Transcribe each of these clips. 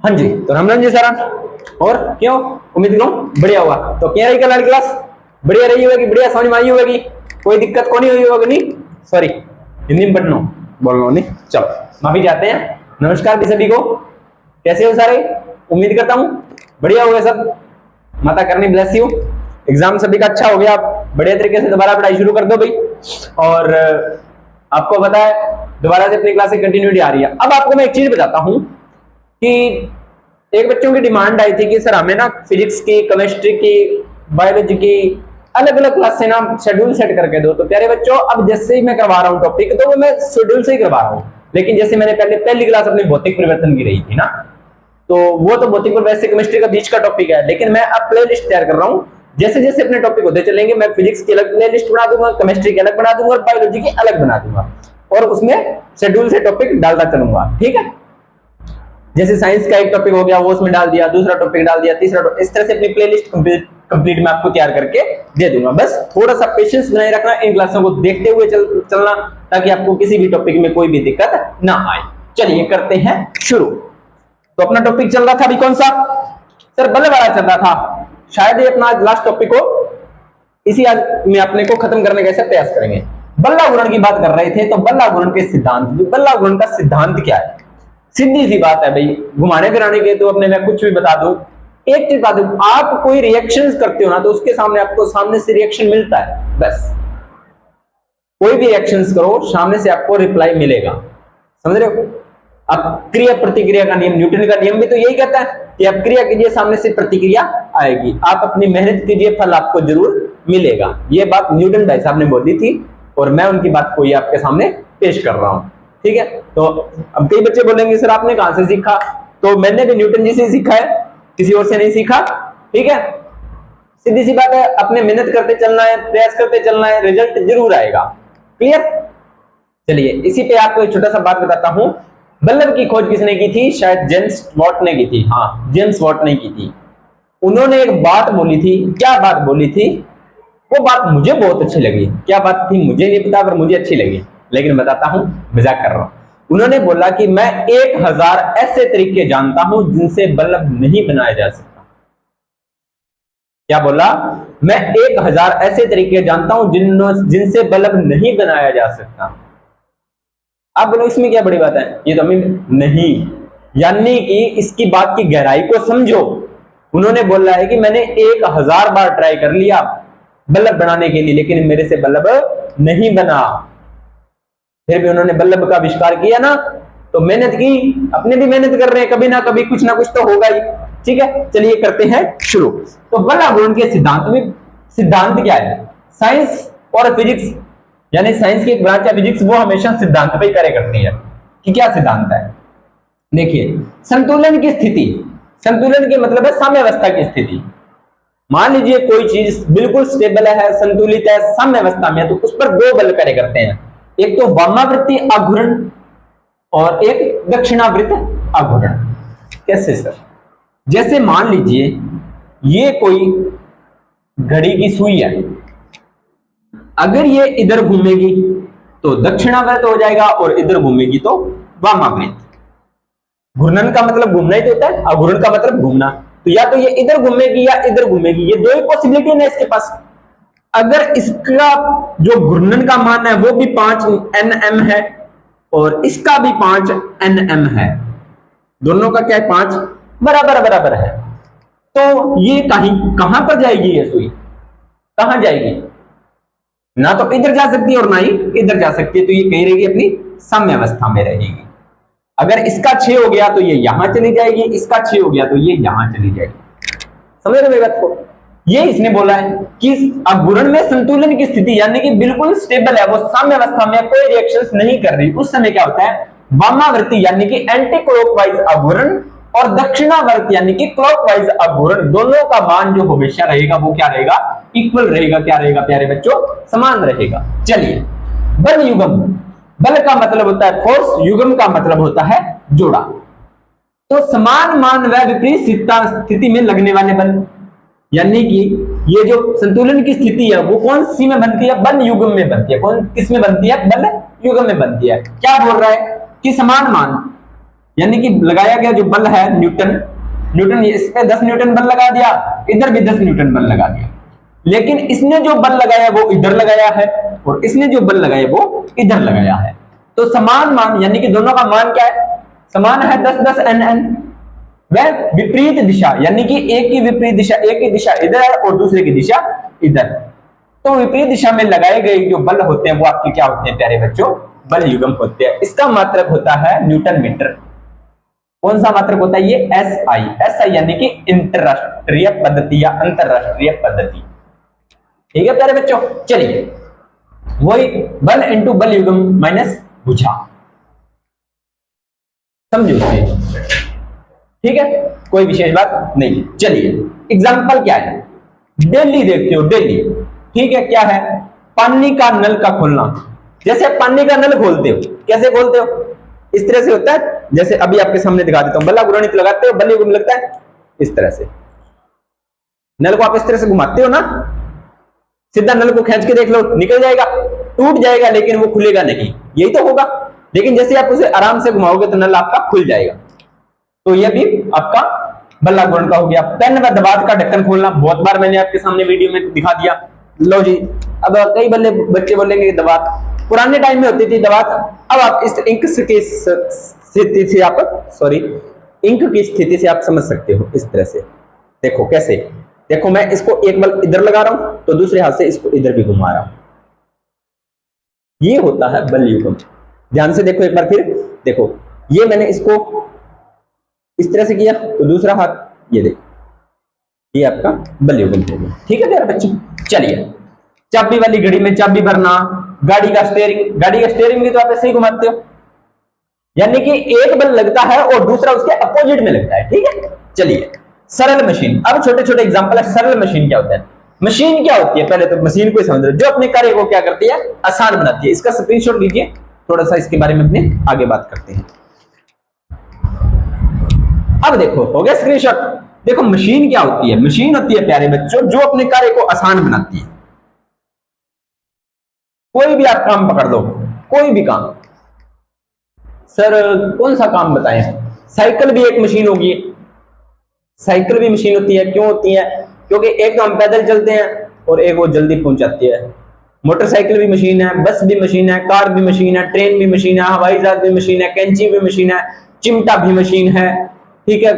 हाँ जी, तो राम राम जी सर। और क्यों, उम्मीद करूं बढ़िया होगा। तो क्या रही कल क्लास? बढ़िया रही होगी, बढ़िया समझ में आई होगी, कोई दिक्कत को नहीं हुई होगी? नहीं सॉरी, हिंदी में पढ़ना बोल रहा हूँ। नहीं चलो माफी चाहते हैं। नमस्कार भी सभी को, कैसे हो सारे? उम्मीद करता हूँ बढ़िया हो गए सब। माता करनी ब्लेस यू। एग्जाम सभी का अच्छा हो गया, आप बढ़िया तरीके से दोबारा पढ़ाई शुरू कर दो भाई। और आपको पता है दोबारा से अपनी क्लासेस कंटिन्यूटी आ रही है। अब आपको मैं एक चीज बताता हूँ कि एक बच्चों की डिमांड आई थी कि सर हमें ना फिजिक्स की, केमिस्ट्री की, बायोलॉजी की अलग अलग क्लास से ना शेड्यूल सेट करके दो। तो प्यारे बच्चों, अब जैसे ही मैं करवा रहा हूँ टॉपिक, तो वो मैं शेड्यूल से ही करवा रहा हूँ। लेकिन जैसे मैंने पहली क्लास अपनी भौतिक परिवर्तन की रही थी ना, तो वो तो भौतिक और वैसे केमिस्ट्री का बीच का टॉपिक है। लेकिन मैं अब प्ले लिस्ट तैयार कर रहा हूँ। जैसे जैसे अपने टॉपिक होते चलेंगे, मैं फिजिक्स की अलग प्ले लिस्ट बना दूंगा, केमिस्ट्री की अलग बना दूंगा और बायोलॉजी की अलग बना दूंगा, और उसमें शेड्यूल से टॉपिक डालता चलूंगा। ठीक है, जैसे साइंस का एक टॉपिक हो गया वो उसमें डाल दिया, दूसरा टॉपिक डाल दिया, तीसरा टॉपिक, इस तरह से अपनी प्लेलिस्ट कंप्लीट मैं आपको तैयार करके दे दूंगा। बस थोड़ा सा पेशेंस बनाए रखना, इन क्लासों को देखते हुए चलना, ताकि आपको किसी भी टॉपिक में कोई भी दिक्कत ना आए। चलिए करते हैं शुरू। तो अपना टॉपिक चल रहा था अभी कौन सा सर? बल्ब वाला चल रहा था। शायद ये अपना लास्ट टॉपिक हो, इसी आज में अपने को खत्म करने का प्रयास करेंगे। बल्ला गुणन की बात कर रहे थे, तो बल्ला गुणन के सिद्धांत, बल्ला गुणन का सिद्धांत क्या है? सीधी सी बात है भाई, घुमाने फिराने के तो अपने मैं कुछ भी बता दूं। एक चीज बता दूं, आप कोई रिएक्शंस करते हो ना, तो उसके सामने आपको सामने से रिएक्शन मिलता है। बस कोई भी रिएक्शंस करो, सामने से आपको रिप्लाई मिलेगा। समझ रहे हो? अब क्रिया प्रतिक्रिया का नियम, न्यूटन का नियम भी तो यही कहता है कि आप क्रिया कीजिए, सामने से प्रतिक्रिया आएगी। आप अपनी मेहनत कीजिए, फल आपको जरूर मिलेगा। ये बात न्यूटन भाई साहब ने बोली थी, और मैं उनकी बात को ये आपके सामने पेश कर रहा हूं। ठीक है, तो अब कई बच्चे बोलेंगे सर आपने कहां से सीखा? तो मैंने भी न्यूटन जी से सीखा है, किसी और से नहीं सीखा। ठीक है, सीधी सी बात है, अपने मेहनत करते चलना है, प्रयास करते चलना है, रिजल्ट जरूर आएगा। क्लियर? चलिए इसी पे आपको एक छोटा सा बात बताता हूं। बल्ब की खोज किसने की थी? शायद जेम्स वॉट ने की थी। हाँ, जेम्स वॉट ने की थी। उन्होंने एक बात बोली थी। क्या बात बोली थी? वो बात मुझे बहुत अच्छी लगी। क्या बात थी मुझे नहीं पता, पर मुझे अच्छी लगी, लेकिन बताता हूं, मजाक कर रहा हूं। उन्होंने बोला कि मैं 1000 ऐसे तरीके जानता हूं जिनसे बल्ब नहीं बनाया जा सकता। क्या बोला? मैं 1000 ऐसे तरीके जानता हूं जिनसे बल्ब नहीं बनाया जा सकता। आप बोलो इसमें क्या बड़ी बात है? ये तो नहीं, यानी कि इसकी बात की गहराई को समझो। उन्होंने बोला है कि मैंने 1000 बार ट्राई कर लिया बल्ब बनाने के लिए, लेकिन मेरे से बल्ब नहीं बना। फिर भी उन्होंने बल्ब का आविष्कार किया ना, तो मेहनत की, अपने भी मेहनत कर रहे हैं, कभी ना कभी कुछ ना कुछ तो होगा ही। ठीक है, चलिए करते हैं शुरू। तो बल्ला गुणन के सिद्धांत में, सिद्धांत क्या है? साइंस और फिजिक्स, यानी साइंस की एक ब्रांच है फिजिक्स, वो हमेशा सिद्धांत पे कार्य करती है कि क्या सिद्धांत है। देखिए, संतुलन की स्थिति, संतुलन के मतलब है साम्यावस्था की स्थिति। मान लीजिए कोई चीज बिल्कुल स्टेबल है, संतुलित है, साम्यावस्था में, तो उस पर दो बल कार्य करते हैं। एक तो वामावृत्ति आघूर्ण और एक दक्षिणावृत्त आघूर्ण। कैसे सर? जैसे मान लीजिए ये कोई घड़ी की सुई है, अगर ये इधर घूमेगी तो दक्षिणावृत्त हो जाएगा, और इधर घूमेगी तो वामावृत्त। घूर्णन का मतलब घूमना ही तो होता है, आघूर्ण का मतलब घूमना। तो या तो ये इधर घूमेगी या इधर घूमेगी, ये दो ही पॉसिबिलिटी है इसके पास। अगर इसका जो घूर्णन का मान है वो भी 5 Nm है, और इसका भी 5 Nm है, दोनों का क्या है? 5 बराबर बराबर है। तो ये कहां पर जाएगी? ये सुई कहां जाएगी? ना तो इधर जा सकती है और ना ही इधर जा सकती है, तो ये कहीं रहेगी, अपनी साम्यावस्था में रहेगी। अगर इसका 6 हो गया तो ये यहां चली जाएगी, इसका 6 हो गया तो ये यहां चली जाएगी। समझ रहे बात को? ये इसने बोला है कि आघूर्ण में संतुलन की स्थिति, यानी कि बिल्कुल स्टेबल है, वो साम्यावस्था में कोई रिएक्शंस नहीं कर रही, उस समय क्या होता है? वामावर्ती यानी कि एंटी क्लॉकवाइज आघूर्ण और दक्षिणावर्ती यानी कि क्लॉकवाइज आघूर्ण, दोनों का मान जो हमेशा रहेगा वो क्या रहेगा? इक्वल रहेगा। क्या रहेगा प्यारे बच्चों? समान रहेगा। चलिए, बल युग्म, बल का मतलब होता है फोर्स, युग्म का मतलब होता है जोड़ा। तो समान मान व विपरीत स्थिति में लगने वाले बल, यानी कि ये जो संतुलन की स्थिति है वो कौन सी में बनती है? बल युग्म में बनती है। कौन किस में बनती है? बल युग्म में बनती है। क्या बोल रहा है कि समान मान यानी कि लगाया गया जो बल है न्यूटन, न्यूटन इस पे 10 न्यूटन बल लगा दिया, इधर भी 10 न्यूटन बल लगा दिया, लेकिन इसने जो बल लगाया वो इधर लगाया है और इसने जो बल लगाया वो इधर लगाया है। तो समान मान यानी कि दोनों का मान क्या है, समान है 10 10 n n। वह विपरीत दिशा यानी कि एक की विपरीत दिशा, एक की दिशा इधर है और दूसरे की दिशा इधर, तो विपरीत दिशा में लगाए गए जो बल होते हैं वो आपके क्या होते हैं प्यारे बच्चों, बल युग्म होते हैं। इसका मात्रक होता है न्यूटन मीटर। कौन सा मात्रक होता है ये, एसआई। एसआई यानी कि अंतरराष्ट्रीय पद्धति या अंतरराष्ट्रीय पद्धति। ठीक है प्यारे बच्चों, चलिए वही बल इंटू बल युग्म माइनस भुजा, समझो इसे। ठीक है, कोई विशेष बात नहीं। चलिए एग्जांपल क्या है, डेली देखते हो डेली। ठीक है, क्या है, पानी का नल का खोलना। जैसे आप पानी का नल खोलते हो, कैसे खोलते हो, इस तरह से होता है। जैसे अभी आपके सामने दिखा देता हूं, बल्ला गुरानित लगाते हो, बल युग्म लगता है इस तरह से। नल को आप इस तरह से घुमाते हो ना, सीधा नल को खींच के देख लो, निकल जाएगा, टूट जाएगा लेकिन वो खुलेगा नहीं, यही तो होगा। लेकिन जैसे आप उसे आराम से घुमाओगे तो नल आपका खुल जाएगा। तो यह भी आपका बल्ला गुणन का हो गया। पेन व दवात का ढक्कन खोलना, बहुत बार मैंने आपके सामने वीडियो में दिखा दिया। लो जी, अब कई बच्चे बोलेंगे दवात, पुराने टाइम में होती थी दवात, अब आप इस इंक की स्थिति से आप इंक की स्थिति से आप समझ सकते हो। इस तरह से देखो कैसे, देखो मैं इसको एक बल इधर लगा रहा हूं तो दूसरे हाथ से इसको इधर भी घुमा रहा हूं, ये होता है बल युग्म। ध्यान से देखो एक बार फिर, देखो ये मैंने इसको इस तरह से किया तो दूसरा हाथ ये देखो, ये आपका बल युग्म हो गया। ठीक है प्यारे बच्चों, चलिए चाबी वाली घड़ी में चाबी भरना, गाड़ी का स्टीयरिंग भी तो आप ऐसे ही घुमाते हो, यानी कि एक बल लगता है और दूसरा उसके अपोजिट में लगता है। ठीक है, चलिए सरल मशीन। अब छोटे छोटे एग्जांपल है। सरल मशीन क्या होता है, मशीन क्या होती है, पहले तो मशीन को समझ लो, जो अपने कार्य को क्या करती है, आसान बनाती है। इसका स्क्रीनशॉट लीजिए, थोड़ा सा इसके बारे में अपने आगे बात करते हैं। अब देखो हो गया स्क्रीनशॉट। देखो मशीन क्या होती है, मशीन होती है प्यारे बच्चों जो अपने कार्य को आसान बनाती है। कोई भी आप काम पकड़ लो, कोई भी काम, सर कौन सा काम बताएं, साइकिल भी एक मशीन होगी, साइकिल भी मशीन होती है। क्यों होती है, क्योंकि एक तो हम पैदल चलते हैं और एक वो जल्दी पहुंच जाती है। मोटरसाइकिल भी मशीन है, बस भी मशीन है, कार भी मशीन है, ट्रेन भी मशीन है, हवाई जहाज भी मशीन है, कैंची भी मशीन है, चिमटा भी मशीन है। ठीक है,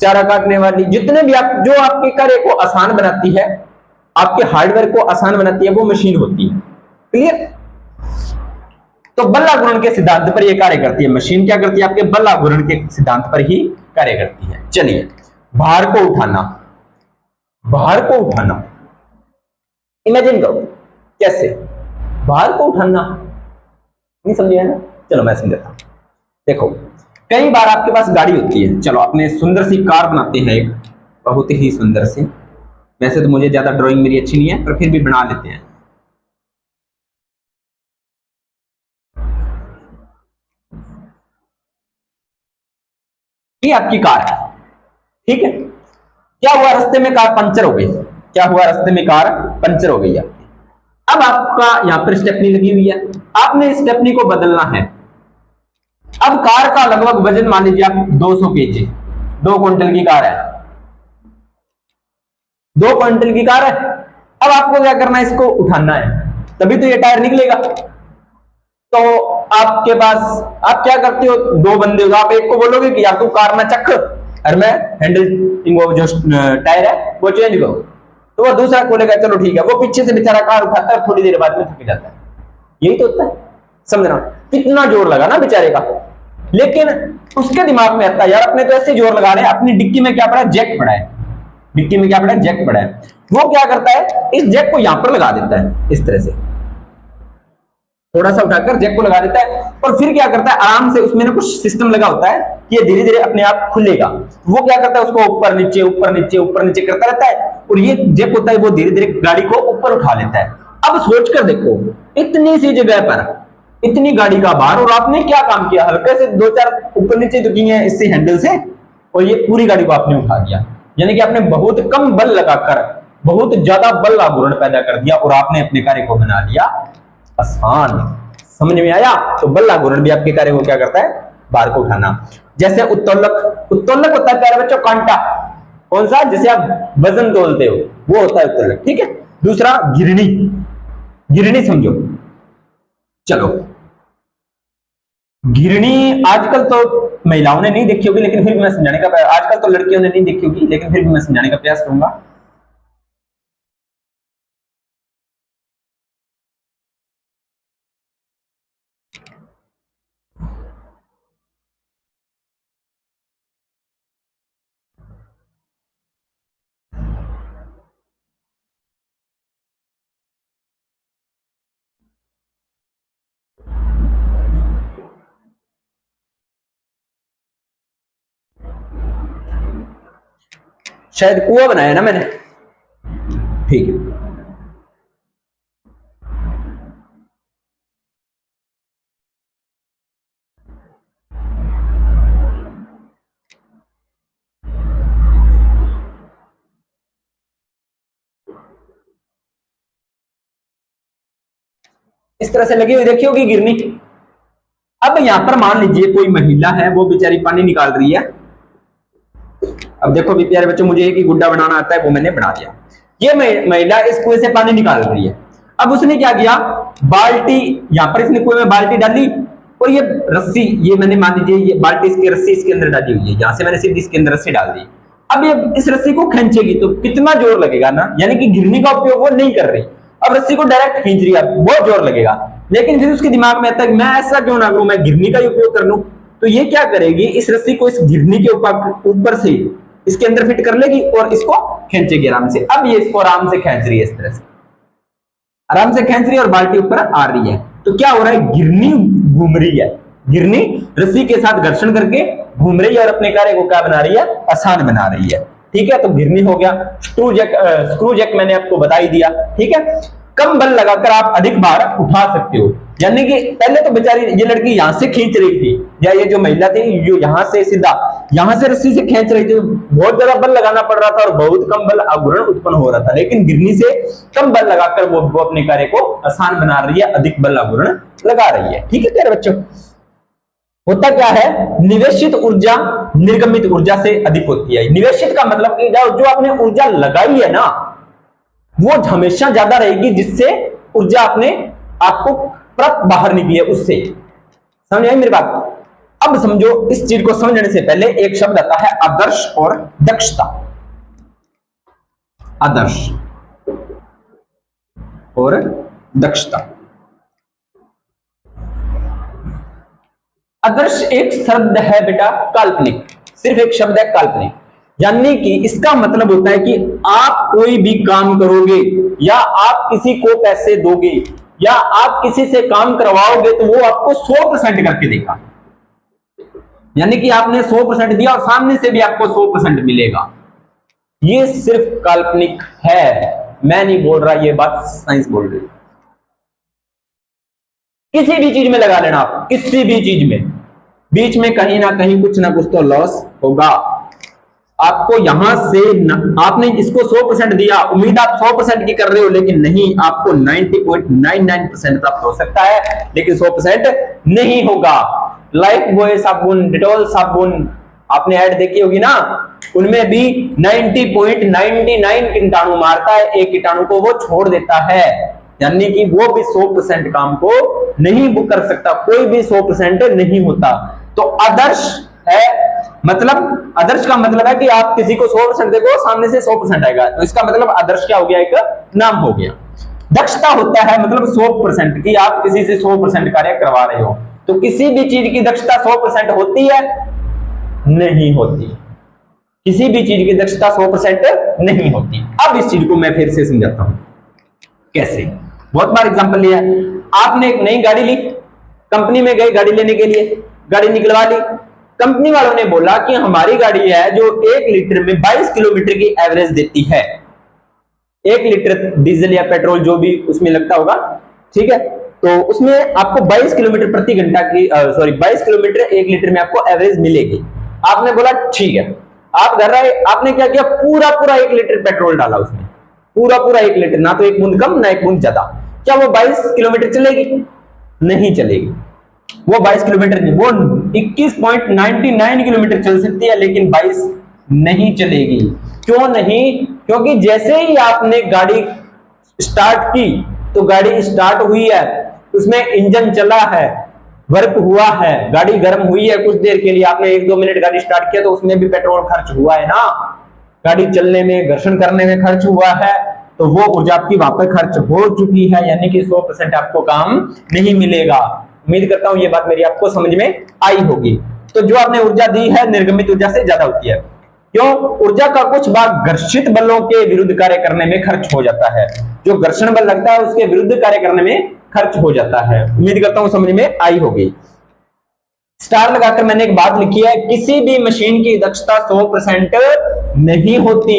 चारा काटने वाली, जितने भी आप जो आपके कार्य को आसान बनाती है, आपके हार्डवेयर को आसान बनाती है, वो मशीन होती है। क्लियर। तो बल्ला गुणन के सिद्धांत पर यह कार्य करती है। मशीन क्या करती है, आपके बल्ला गुणन के सिद्धांत पर ही कार्य करती है। चलिए भार को उठाना, भार को उठाना इमेजिन करो कैसे, भार को उठाना नहीं समझे ना, चलो मैं समझाता हूं। देखो कई बार आपके पास गाड़ी होती है, चलो अपने सुंदर सी कार बनाते हैं, एक बहुत ही सुंदर सी। वैसे तो मुझे ज्यादा ड्राइंग मेरी अच्छी नहीं है, पर फिर भी बना लेते हैं। ये आपकी कार है, ठीक है। क्या हुआ, रास्ते में कार पंचर हो गई। क्या हुआ, रास्ते में कार पंचर हो गई आपकी। अब आपका यहां पर स्टेपनी लगी हुई है, आपने स्टेपनी को बदलना है। अब कार का लगभग वजन मान लीजिए आप 200 केजी, 2 क्विंटल की कार है, 2 क्विंटल की कार है। अब आपको क्या करना है, इसको उठाना है, तभी तो ये टायर निकलेगा। तो आपके पास आप क्या करते हो, 2 बंदे हो, आप एक को बोलोगे कि यार तू कार में चक और मैं हैंडल जो टायर है वो चेंज करो, तो वो दूसरा बोलेगा चलो ठीक है। वो पीछे से बेचारा कार उठाता है, थोड़ी देर बाद में थक जाता है। यही तो होता है, समझना कितना जोर लगा ना बेचारे का। लेकिन उसके दिमाग में आता है यार अपने तो ऐसे जोर लगा रहे हैं, अपनी डिक्की में क्या पड़ा है, जैक पड़ा है, डिक्की में क्या पड़ा है, जैक पड़ा है। वो क्या करता है, इस जैक को यहां पर लगा देता है, इस तरह से थोड़ा सा उठाकर जैक को लगा देता है, और फिर क्या करता है, आराम से उसमें ना कुछ सिस्टम लगा होता है कि ये धीरे धीरे अपने आप खुलेगा। वो क्या करता है, उसको ऊपर नीचे ऊपर नीचे ऊपर नीचे करता रहता है, और ये जैक होता है वो धीरे धीरे गाड़ी को ऊपर उठा लेता है। अब सोचकर देखो, इतनी सी जगह पर इतनी गाड़ी का भार, और आपने क्या काम किया, हल्के से 2-4 ऊपर नीचे तो किए हैं इससे हैंडल से, और ये पूरी गाड़ी को आपने उठा दिया। यानी कि आपने बहुत कम बल लगाकर बहुत ज्यादा बल आघूर्ण पैदा कर दिया, और आपने अपने कार्य को बना लिया आसान। समझ में आया। तो बल आघूर्ण भी आपके कार्य को क्या करता है, भार को उठाना। जैसे उत्तोलक, उत्तोलक होता है प्यारे बच्चों कांटा, कौन सा, जैसे आप वजन तोलते हो वो होता है उत्तोलक, ठीक है। दूसरा गिरनी, गिरनी समझो, चलो गिरनी आजकल तो महिलाओं ने नहीं देखी होगी, लेकिन फिर भी मैं समझाने का, आजकल तो लड़कियों ने नहीं देखी होगी, लेकिन फिर भी मैं समझाने का प्रयास करूंगा। शायद कुआं बनाया ना मैंने, ठीक है। इस तरह से लगी हुई देखी होगी गिरनी। अब यहां पर मान लीजिए कोई महिला है, वो बेचारी पानी निकाल रही है। अब देखो भी प्यारे बच्चों, मुझे एक ही गुड्डा बनाना आता है, वो मैंने बना दिया। ये महिला इस कुएं से पानी निकाल रही है। अब उसने क्या किया, बाल्टी, यहां पर इसने कुएं में बाल्टी डाली, और ये रस्सी, ये मैंने मान लीजिए ये बाल्टी इसकी रस्सी इसके अंदर डाली हुई है, यहां से मैंने सीधी इसके अंदर रस्सी डाल दी। अब ये इस रस्सी को खींचेगी तो कितना जोर लगेगा ना, यानी कि गिरनी का उपयोग वो नहीं कर रही, अब रस्सी को डायरेक्ट खींच रही है, बहुत जोर लगेगा। लेकिन फिर उसके दिमाग में आता है मैं ऐसा क्यों ना करूं, मैं गिरनी का ही उपयोग कर लूं। तो ये क्या करेगी, इस रस्सी को इस गिरनी के ऊपर से इसके अंदर फिट कर लेगी और इसको खींचेगी आराम से। अब ये इसको आराम से खींच रही है, इस तरह से आराम से खींच रही है और बाल्टी ऊपर आ रही है। तो क्या हो रहा है, गिरनी घूम रही है, गिरनी रस्सी के साथ घर्षण करके घूम रही है और अपने कार्य को क्या बना रही है, आसान बना रही है, ठीक है। तो गिरनी हो गया। स्क्रू जैक मैंने आपको बता ही दिया, ठीक है। कम बल लगाकर आप अधिक भार उठा सकते हो, यानी कि पहले तो बेचारी ये लड़की यहां से खींच रही थी, या ये जो महिला थी जो यहां से सीधा यहां से रस्सी से खींच रही थी, बहुत ज्यादा बल लगाना पड़ रहा था और बहुत कम बल अघूर्ण उत्पन्न हो रहा था। लेकिन गिरनी से कम बल लगाकर वो अपने कार्य को आसान बना रही है, अधिक बल अघूर्ण लगा रही है, ठीक है प्यारे बच्चों। होता क्या है, निवेशित ऊर्जा निर्गमित ऊर्जा से अधिक होती है। निवेशित का मतलब कि जो आपने ऊर्जा लगाई है ना, वो हमेशा ज्यादा रहेगी जिससे ऊर्जा अपने आपको प्राप्त बाहर निकली है, उससे। समझ आई मेरी बात। अब समझो, इस चीज को समझने से पहले एक शब्द आता है आदर्श और दक्षता। आदर्श और दक्षता। आदर्श एक शब्द है बेटा काल्पनिक, सिर्फ एक शब्द है काल्पनिक, यानी कि इसका मतलब होता है कि आप कोई भी काम करोगे या आप किसी को पैसे दोगे या आप किसी से काम करवाओगे तो वो आपको 100% करके देगा, यानी कि आपने 100% दिया और सामने से भी आपको 100% मिलेगा। ये सिर्फ काल्पनिक है, मैं नहीं बोल रहा, ये बात साइंस बोल रही है। किसी भी चीज में लगा लेना आप, किसी भी चीज में, बीच में कहीं ना कुछ तो लॉस होगा आपको। यहां से आपने इसको 100% दिया, उम्मीद आप 100% की कर रहे हो, लेकिन नहीं, आपको 90.99% प्राप्त हो सकता है, लेकिन 100% नहीं होगा। लाइफ बॉय साबुन, डिटॉल साबुन आपने ऐड देखी होगी ना, उनमें भी 90.99 कीटाणु मारता है, एक कीटाणु को वो छोड़ देता है, यानी कि वो भी 100% काम को नहीं वो कर सकता, कोई भी 100% नहीं होता। तो आदर्श है, मतलब आदर्श का मतलब है कि आप किसी को 100% देखो, सामने से 100% आएगा, तो इसका मतलब आदर्श क्या हो गया, एक नाम हो गया। दक्षता होता है मतलब 100% की आप किसी से 100% कार्य करवा रहे हो। तो किसी भी चीज की दक्षता 100% होती है, नहीं होती, किसी भी चीज की दक्षता 100% नहीं होती। अब इस चीज को मैं फिर से समझाता हूं कैसे, बहुत बार एग्जांपल लिया है। आपने एक नई गाड़ी ली, कंपनी में गए गाड़ी लेने के लिए, गाड़ी निकलवा ली, कंपनी वालों ने बोला कि हमारी गाड़ी है जो 1 लीटर में 22 किलोमीटर की एवरेज देती है, 1 लीटर डीजल या पेट्रोल जो भी उसमें लगता होगा, ठीक है, तो उसमें आपको 22 किलोमीटर प्रति घंटा की 22 किलोमीटर 1 लीटर में आपको एवरेज मिलेगी। आपने बोला ठीक है, आप घर आए, आपने क्या किया, पूरा 1 लीटर पेट्रोल डाला उसमें, पूरा 1 लीटर, ना तो एक बूंद कम ना एक बूंद ज्यादा। क्या वो 22 किलोमीटर चलेगी? नहीं चलेगी, वो 22 किलोमीटर नहीं, वो 21.99 किलोमीटर चल सकती है, लेकिन 22 नहीं चलेगी। क्यों नहीं? क्योंकि जैसे ही आपने गाड़ी स्टार्ट की तो गाड़ी स्टार्ट हुई है, उसमें इंजन चला है, वर्क हुआ है, गाड़ी गर्म हुई है कुछ देर के लिए, आपने 1-2 मिनट गाड़ी स्टार्ट किया तो उसमें भी पेट्रोल खर्च हुआ है ना, गाड़ी चलने में, घर्षण करने में खर्च हुआ है, तो वो ऊर्जा आपकी वहां पर खर्च हो चुकी है, यानी कि 100% आपको काम नहीं मिलेगा। उम्मीद करता हूं ये बात मेरी आपको समझ में आई होगी। तो जो आपने ऊर्जा दी है निर्गमित ऊर्जा से ज्यादा होती है। क्यों? ऊर्जा का कुछ भाग घर्षित बलों के विरुद्ध कार्य करने में खर्च हो जाता है, जो घर्षण बल लगता है उसके विरुद्ध कार्य करने में खर्च हो जाता है। उम्मीद करता हूं समझ में आई होगी। स्टार लगाकर मैंने एक बात लिखी है, किसी भी मशीन की दक्षता 100% नहीं होती।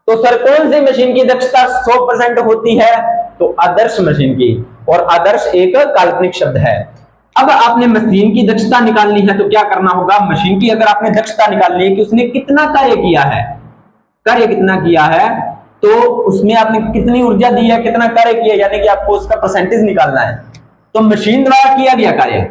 तो सर कौन सी मशीन की दक्षता 100% होती है? तो आदर्श मशीन की। और आदर्श एक काल्पनिक शब्द है। अब आपने मशीन की दक्षता निकालनी है तो क्या करना होगा? मशीन की अगर आपने दक्षता निकालनी है कि उसने कितना कार्य किया है, कार्य कितना किया है, तो उसमें आपने कितनी ऊर्जा दी है, कितना कार्य किया, यानी कि आपको उसका परसेंटेज निकालना है। तो मशीन द्वारा किया गया कार्य